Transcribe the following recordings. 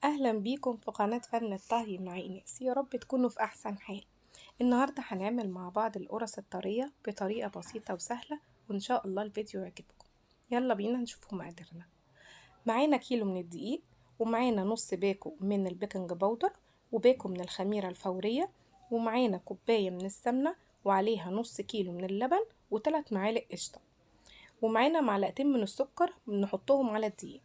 اهلا بيكم في قناة فن الطهي مع ايناس. يا رب تكونوا في احسن حال. النهاردة هنعمل مع بعض القرص الطرية بطريقة بسيطة وسهلة، وان شاء الله الفيديو يعجبكم. يلا بينا نشوف مقاديرنا. معانا كيلو من الدقيق، ومعانا نص باكو من البيكنج باودر، وباكو من الخميرة الفورية، ومعانا كوباية من السمنة، وعليها نص كيلو من اللبن، و3 معالق قشطة، ومعانا معلقتين من السكر نحطهم على الدقيق.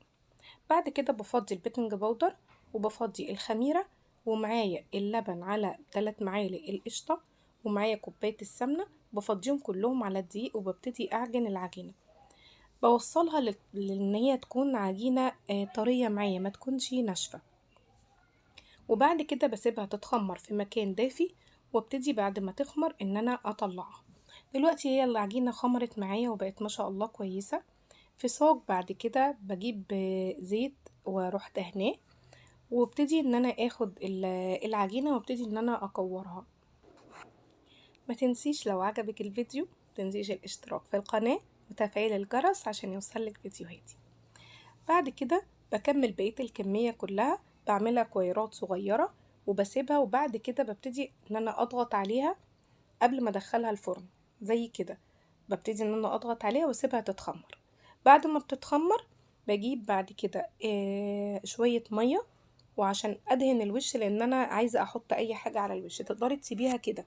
بعد كده بفضي البيكنج باودر، وبفضي الخميرة، ومعايا اللبن على 3 معالق القشطة، ومعايا كوباية السمنة، بفضيهم كلهم على الدقيق، وببتدي اعجن العجينة. بوصلها لان هي تكون عجينة طرية معايا، ما تكونش ناشفة. وبعد كده بسيبها تتخمر في مكان دافي، وابتدي بعد ما تخمر ان انا اطلعها. دلوقتي هي العجينة خمرت معايا وبقت ما شاء الله كويسة. في صاج بعد كده بجيب زيت واروح دهناه، وابتدي ان انا اخد العجينة وابتدي ان انا اكورها. ما تنسيش لو عجبك الفيديو تنسيش الاشتراك في القناة وتفعيل الجرس عشان يوصلك فيديوهاتي. بعد كده بكمل بقية الكمية كلها، بعملها كويرات صغيرة وبسيبها، وبعد كده ببتدي ان انا اضغط عليها قبل ما ادخلها الفرن زي كده. ببتدي ان انا اضغط عليها واسيبها تتخمر. بعد ما بتتخمر بجيب بعد كده شوية مية، وعشان ادهن الوش لان انا عايزة احط اي حاجة على الوش تقدري تسيبيها كده.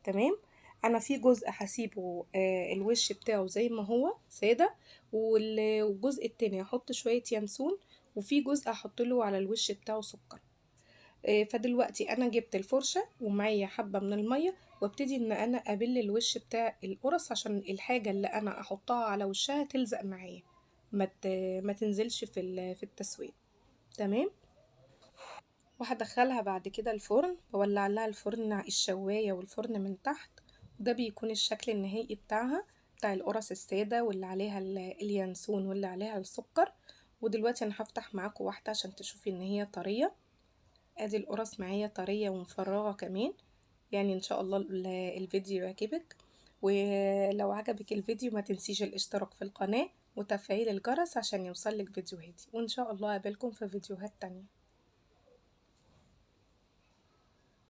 تمام. انا في جزء هسيبه الوش بتاعه زي ما هو سادة، والجزء التاني هحط شوية ينسون، وفي جزء هحط له على الوش بتاعه سكر. فدلوقتي انا جبت الفرشة ومعايا حبة من المية، وابتدي ان انا ابل الوش بتاع القرص عشان الحاجة اللي انا احطها على وشها تلزق معايا، ما تنزلش في التسوية. تمام. وهدخلها بعد كده الفرن، بولع لها الفرن الشواية والفرن من تحت، وده بيكون الشكل النهائي بتاعها، بتاع القرص السادة واللي عليها اليانسون واللي عليها السكر. ودلوقتي انا هفتح معاكم واحدة عشان تشوفي ان هي طرية. ادي القرص معايا طرية ومفرغة كمان. يعني ان شاء الله الفيديو يعجبك، ولو عجبك الفيديو ما تنسيش الاشتراك في القناة وتفعيل الجرس عشان يوصلك فيديوهاتي، وان شاء الله اقابلكم في فيديوهات تانية.